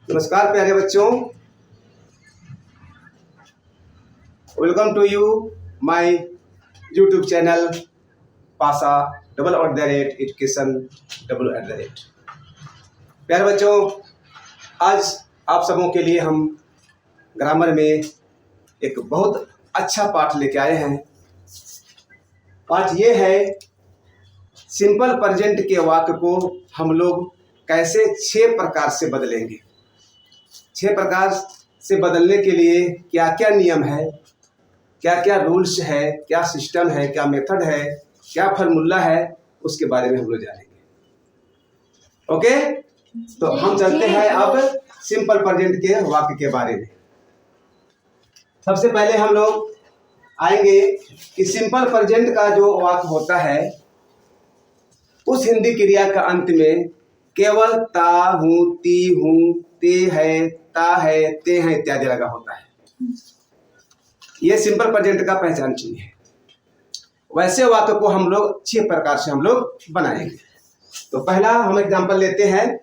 नमस्कार प्यारे बच्चों, welcome to you my YouTube channel पासा @education @। प्यारे बच्चों, आज आप सबों के लिए हम ग्रामर में एक बहुत अच्छा पाठ लेके आए हैं। पाठ ये है, सिंपल प्रेजेंट के वाक्य को हम लोग कैसे 6 प्रकार से बदलेंगे। 6 प्रकार से बदलने के लिए क्या क्या नियम है, क्या क्या रूल्स है, क्या सिस्टम है, क्या मेथड है, क्या फार्मूला है, उसके बारे में हम लोग जानेंगे। ओके, तो हम चलते हैं अब सिंपल प्रेजेंट के वाक्य के बारे में। सबसे पहले हम लोग आएंगे कि सिंपल प्रेजेंट का जो वाक्य होता है, उस हिंदी क्रिया का अंत में केवल ता, हूं, ती, हूं, ते है, ता है, ते हैं इत्यादि लगा होता है। यह सिंपल प्रेजेंट का पहचान चिन्ह है। वैसे वाक्य को हम लोग 6 प्रकार से हम लोग बनाएंगे। तो पहला हम एग्जांपल लेते हैं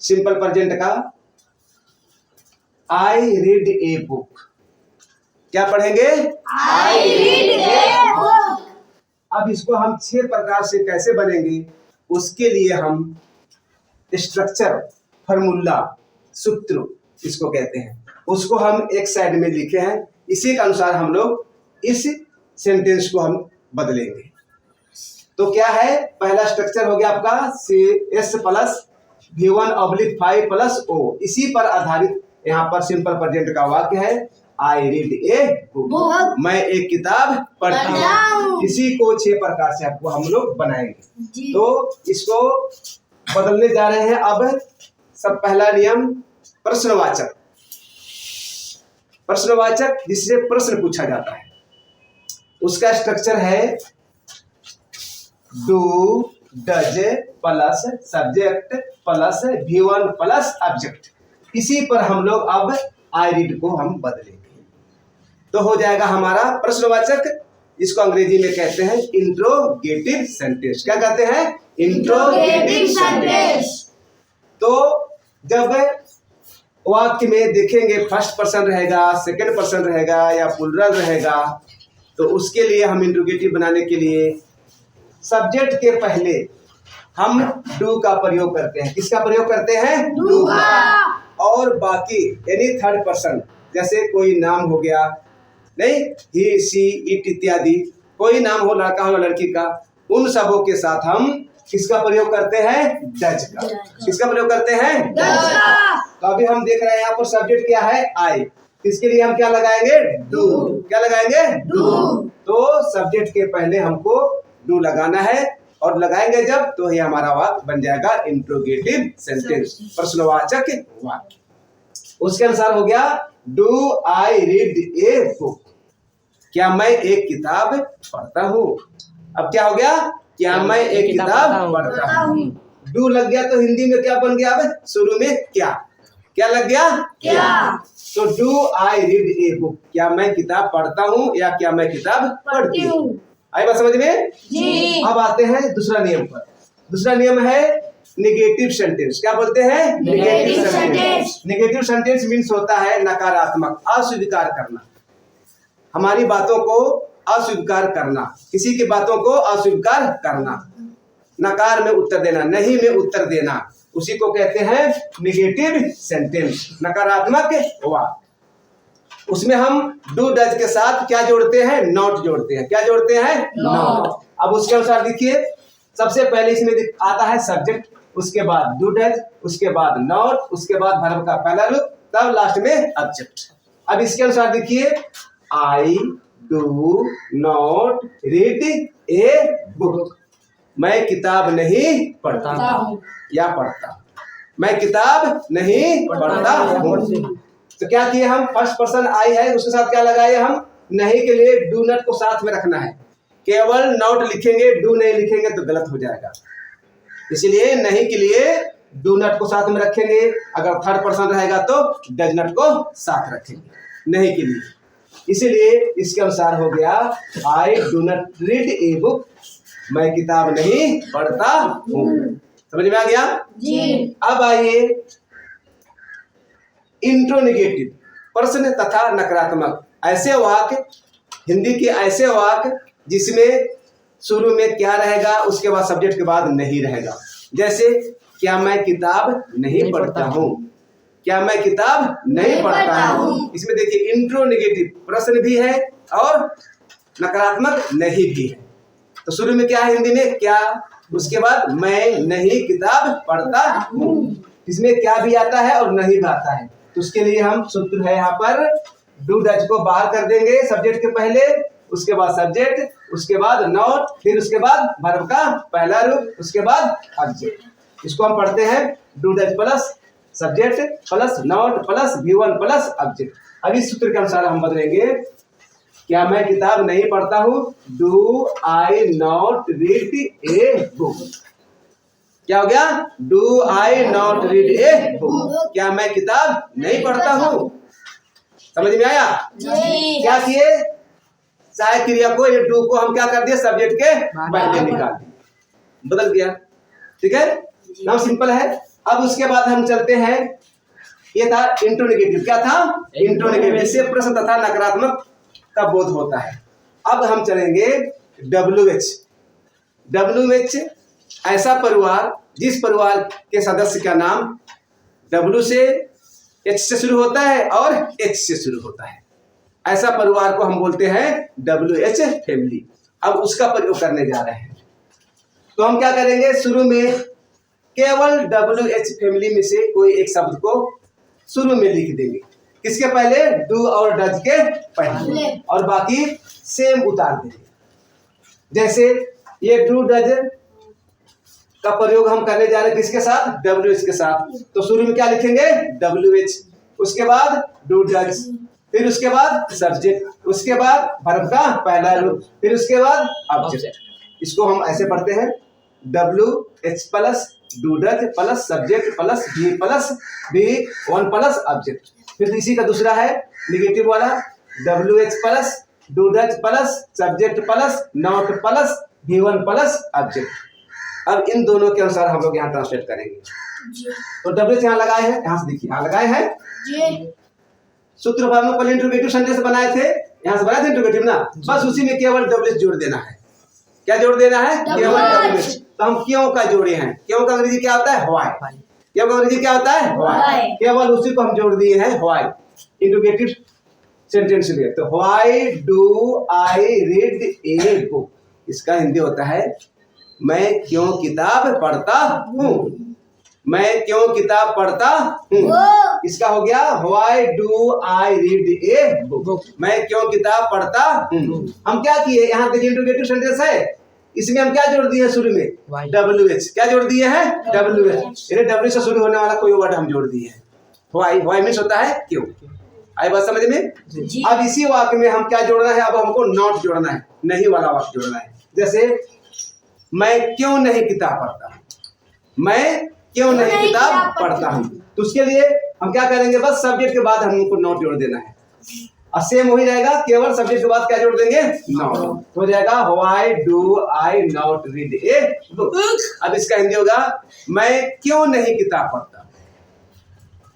सिंपल प्रेजेंट का। I read a book. क्या पढ़ेंगे? I read a book. अब इसको हम 6 प्रकार से कैसे बनेंगे, उसके लिए हम स्ट्रक्चर, फार्मूला, सूत्र इसको कहते हैं, उसको हम एक साइड में लिखे हैं। इसी के अनुसार हम लोग इस सेंटेंस को हम बदलेंगे। तो क्या है, पहला स्ट्रक्चर हो गया आपका S plus V1/5 plus O। इसी पर आधारित यहाँ पर सिंपल प्रेजेंट का वाक्य है, आई रीड ए बुक। मैं एक किताब पढ़ता हूँ। इसी को 6 प्रकार से आपको हम लोग बनाएंगे। तो इसको बदलने जा रहे हैं। अब सब पहला नियम, प्रश्नवाचक। प्रश्नवाचक जिससे प्रश्न पूछा जाता है, उसका स्ट्रक्चर है do, does plus subject plus V1 plus object. इसी पर हम लोग अब आई रीड को हम बदलेंगे। तो हो जाएगा हमारा प्रश्नवाचक। इसको अंग्रेजी में कहते हैं इंट्रोगेटिव सेंटेंस। क्या कहते हैं? Interrogative sentence. तो जब वाक्य में देखेंगे फर्स्ट पर्सन रहेगा, सेकंड पर्सन रहेगा या प्लूरल रहेगा, तो उसके लिए हम इंट्रोगेटिव बनाने के लिए सब्जेक्ट के पहले हम डू का प्रयोग करते हैं। किसका प्रयोग करते हैं? डू का। और बाकी यानी थर्ड पर्सन, जैसे कोई नाम हो गया, नहीं, ही, सी, इट इत्यादि, कोई नाम हो, लड़का हो लड़की का, उन सबों के साथ हम किसका प्रयोग करते हैं? डज का। किसका प्रयोग करते हैं? डज का। तो अभी हम देख रहे हैं यहाँ पर सब्जेक्ट क्या है? आई। इसके लिए हम क्या लगाएंगे? डू। क्या लगाएंगे? डू। तो सब्जेक्ट के पहले हमको डू लगाना है, और लगाएंगे जब, तो ये हमारा वाक्य बन जाएगा इंट्रोगेटिव सेंटेंस, प्रश्नवाचक वाक्य। उसके अनुसार हो गया do I read a book. क्या मैं एक किताब पढ़ता हूँ? अब क्या हो गया? क्या मैं एक किताब पढ़ता हूँ। डू लग गया तो हिंदी में क्या बन गया? अब शुरू में क्या क्या लग गया? क्या। तो do I read a book, क्या मैं किताब पढ़ता हूँ या क्या मैं किताब पढ़ती हूँ। आई बात समझ में? जी। अब आते हैं दूसरा नियम पर। दूसरा नियम है नेगेटिव सेंटेंस। क्या बोलते हैं? Negative sentence. Negative sentence means होता है नकारात्मक, अस्वीकार करना, हमारी बातों को अस्वीकार करना, किसी की बातों को अस्वीकार करना, नकार में उत्तर देना, नहीं में उत्तर देना, उसी को कहते हैं नेगेटिव सेंटेंस, नकारात्मक वाक्य। उसमें हम डू डज के साथ क्या जोड़ते हैं? नॉट जोड़ते हैं। क्या जोड़ते हैं? नॉट। अब उसके अनुसार देखिए, सबसे पहले इसमें आता है सब्जेक्ट, उसके बाद डू डज, उसके बाद नॉट, उसके बाद वर्ब का पहला रूप, तब लास्ट में ऑब्जेक्ट। अब इसके अनुसार देखिए, I do not read a book. मैं किताब नहीं पढ़ता हूँ या पढ़ता, मैं किताब नहीं पढ़ता हूँ। तो क्या किए हम? फर्स्ट पर्सन आई है, उसके साथ क्या लगाए हम? नहीं के लिए डू नॉट को साथ में रखना है। केवल नॉट लिखेंगे, डू नहीं लिखेंगे तो गलत हो जाएगा। इसलिए नहीं के लिए डू नॉट को साथ में रखेंगे, अगर थर्ड पर्सन रहेगा तो डज नॉट को साथ रखेंगे नहीं के लिए। इसीलिए इसके अनुसार हो गया I do not read a book, मैं किताब नहीं पढ़ता हूँ। समझ में आ गया? जी। अब आइए इंट्रोनेगेटिव, प्रश्न तथा नकारात्मक। ऐसे वाक्य, हिंदी के ऐसे वाक्य जिसमें शुरू में क्या रहेगा, उसके बाद सब्जेक्ट के बाद नहीं रहेगा। जैसे क्या मैं किताब नहीं पढ़ता हूँ, क्या मैं किताब नहीं पढ़ता हूँ। इसमें देखिए इंट्रोनेगेटिव, प्रश्न भी है और नकारात्मक नहीं भी है। तो शुरू में क्या है हिंदी में, क्या, उसके बाद मैं नहीं किताब पढ़ता हूँ। इसमें क्या भी आता है और नहीं भी आता है। तो उसके लिए हम सूत्र है यहाँ पर, डू डज को बाहर कर देंगे सब्जेक्ट के पहले, उसके बाद सब्जेक्ट, उसके बाद नॉट, फिर उसके बाद वर्ब का पहला रूप, उसके बाद ऑब्जेक्ट। इसको हम पढ़ते हैं do does plus subject plus not plus V1 plus object. अब इस सूत्र के अनुसार हम बदलेंगे, क्या मैं किताब नहीं पढ़ता हूँ, do I not read a book. क्या हो गया, do I not read a book, क्या मैं किताब नहीं पढ़ता हूँ। समझ में आया? जी। क्या किए, सहायक क्रिया को, ये डू को हम क्या कर दिए सब्जेक्ट के पहले निकाल दिए, बदल दिया। ठीक है, नाम सिंपल है। अब उसके बाद हम चलते हैं, ये था इंट्रोनेगेटिव। क्या था, इंट्रोनेगेटिव, इससे प्रश्न तथा नकारात्मक का बोध होता है। अब हम चलेंगे WH। WH ऐसा परिवार जिस परिवार के सदस्य का नाम W से, H से शुरू होता है और H से शुरू होता है, ऐसा परिवार को हम बोलते हैं WH फैमिली। अब उसका प्रयोग करने जा रहे हैं। तो हम क्या करेंगे, शुरू में केवल WH फैमिली में से कोई एक शब्द को शुरू में लिख देंगे। किसके पहले, डू और डज के पहले, और बाकी सेम उतार देंगे। जैसे ये डू डज का प्रयोग हम करने जा रहे हैं किसके साथ, WH के साथ। तो शुरू में क्या लिखेंगे, WH, उसके बाद डू डज, फिर उसके बाद सब्जेक्ट, उसके बाद वर्ब का पहला रूप, फिर उसके बाद ऑब्जेक्ट। इसको हम ऐसे पढ़ते हैं, WH plus do does plus subject plus V plus V1 plus object. फिर इसी का दूसरा है निगेटिव वाला, WH plus do does plus subject plus not plus V1 plus object. अब इन दोनों के अनुसार हम लोग यहाँ ट्रांसलेट करेंगे। तो WH यहाँ लगाए हैं, यहाँ से देखिए यहाँ लगाए हैं। सूत्र पर हम लोग पहले इंट्रोगेटिव सेंटेंस बनाए थे, यहाँ से बनाए थे इंट्रोगेटिव ना, बस उसी में केवल WH जोड़ देना है। क्या जोड़ देना है, केवल WH। तो हम क्यों का जोड़े हैं, क्यों का अंग्रेजी क्या होता है, व्हाई। क्यों का अंग्रेजी क्या होता है, व्हाई। केवल उसी को हम जोड़ दिए हैं, व्हाई, इंट्रोगेटिव सेंटेंस में। तो why do I read a book, इसका हिंदी होता है मैं क्यों किताब पढ़ता हूँ, मैं क्यों किताब पढ़ता हूँ। इसका हो गया why do I read a book, मैं क्यों किताब पढ़ता हूँ। हम क्या किए, यहाँ देखिए इंट्रोगेटिव सेंटेंस है, इसमें हम क्या जोड़ दिए हैं शुरू में, WH। क्या जोड़ दिए हैं, WH, यानी W से शुरू होने वाला कोई वर्ड हम जोड़ दिए हैं। व्हाई, व्हाई मीन्स होता है क्यों। आई बात समझ में? अब इसी वाक्य में हम क्या जोड़ना है, अब हमको नॉट जोड़ना है, नहीं वाला वाक्य जोड़ना है। जैसे मैं क्यों नहीं किताब पढ़ता हूँ, मैं क्यों नहीं किताब पढ़ता हूँ। तो उसके लिए हम क्या करेंगे, बस सब्जेक्ट के बाद हमको नॉट जोड़ देना है। और सेम हो ही जाएगा, केवल सब्जेक्ट के बाद क्या जोड़ देंगे, नॉट। हो जाएगा why do I not read a book. अब इसका हिंदी होगा मैं क्यों नहीं किताब पढ़ता,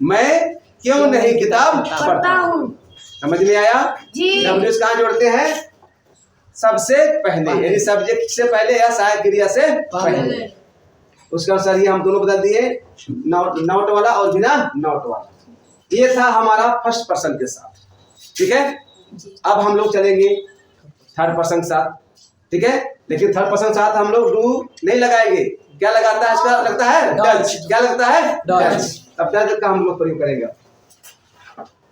मैं क्यों नहीं किताब पढ़ता हूँ। समझ में आया? WH कहाँ जोड़ते हैं, सबसे पहले, यानी सब्जेक्ट से पहले या सहायक क्रिया से पहले। उसके अनुसार ये हम दोनों बदल दिए, नॉट वाला और बिना नॉट वाला। ये था हमारा फर्स्ट पर्सन के साथ। ठीक है, अब हम लोग चलेंगे थर्ड पर्सन के साथ। ठीक है, लेकिन थर्ड पर्सन के साथ हम लोग डू नहीं लगाएंगे। क्या लगाता है इसका, लगता है डज। क्या लगता है, डज। अब डज का हम लोग प्रयोग करेंगे।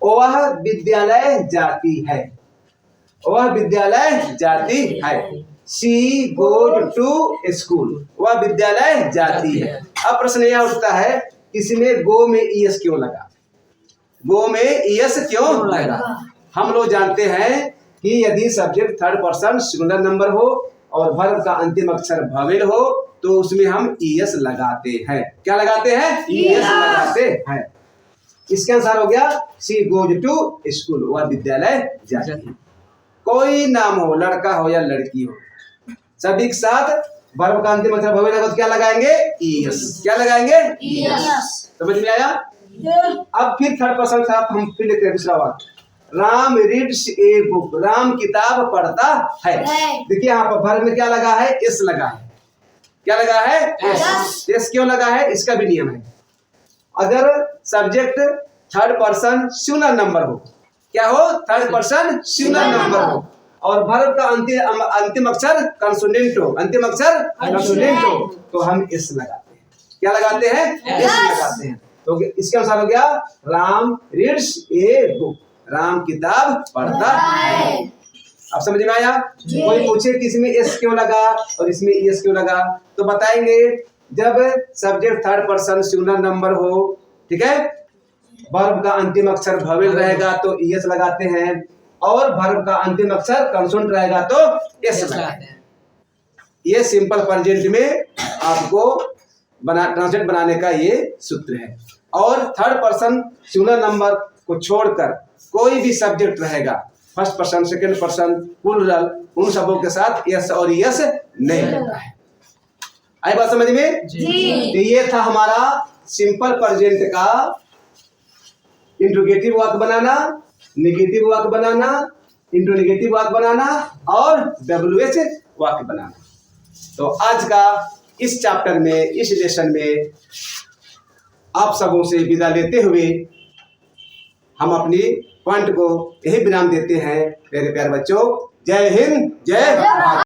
वह विद्यालय जाती है, वह विद्यालय जाती है। शी गोज टू स्कूल, वह विद्यालय जाती है। अब प्रश्न यह उठता है, इसमें गो में ईएस क्यों लगा, गो में ईएस क्यों लगा। हम लोग जानते हैं कि यदि subject third person singular number हो और वर्ब का अंतिम अक्षर ववेल हो तो उसमें हम ईएस लगाते हैं। क्या लगाते हैं, ईएस लगाते हैं। इसके अनुसार हो गया शी गोज टू स्कूल, वह विद्यालय जाती है। कोई नाम हो, लड़का हो या लड़की हो, सभी के साथ वर्ब का अंतिम अक्षर भवेल रहेगा तो क्या लगाएंगे? ईएस। क्या लगाएंगे? यस। समझ में आया? अब फिर थर्ड पर्सन के साथ हम फिर लेते हैं दूसरा वाक्य। Ram reads a book, Ram किताब पढ़ता है। देखिए यहाँ पर वर्ब में क्या लगा है? एस लगा है। क्या लगा है? एस। एस क्यों लगा है? इसका भी नियम है। अगर subject third person singular number हो, क्या हो? थर्ड पर्सन सिंगुलर नंबर हो, और वर्ब का अंतिम अक्षर कंसोनेंट हो, अंतिम अक्षर कंसोनेंट हो, तो हम एस लगाते हैं। क्या लगाते हैं? एस लगाते हैं। तो इसके अनुसार हो गया Ram reads a book, Ram किताब पढ़ता है। अब समझ में आया? कोई पूछे कि इसमें एस क्यों लगा और इसमें एस क्यों लगा, तो बताएंगे जब subject third person singular number हो, ठीक है, वर्ब का अंतिम अक्षर भवेल रहेगा तो एस लगाते हैं, और वर्ब का अंतिम अक्षर कंसोनेंट रहेगा तो एस लगाते हैं। ये सिंपल प्रेजेंट में आपको ट्रांसलेट बनाने का ये सूत्र है। और थर्ड पर्सन सिंगुलर नंबर को छोड़कर कोई भी सब्जेक्ट रहेगा, first person, second person, plural, उन सबों के साथ एस और एस नहीं लगता है। आई बात समझ में? तो ये था हमारा सिंपल प्रेजेंट का इंट्रोगेटिव वाक्य बनाना, नेगेटिव वाक्य बनाना, इंट्रोनेगेटिव वाक्य बनाना और WH वाक्य बनाना। तो आज का इस चैप्टर में, इस लेसन में आप सबों से विदा लेते हुए हम अपनी पॉइंट को यही विराम देते हैं। मेरे प्यारे बच्चों, जय हिंद, जय भारत।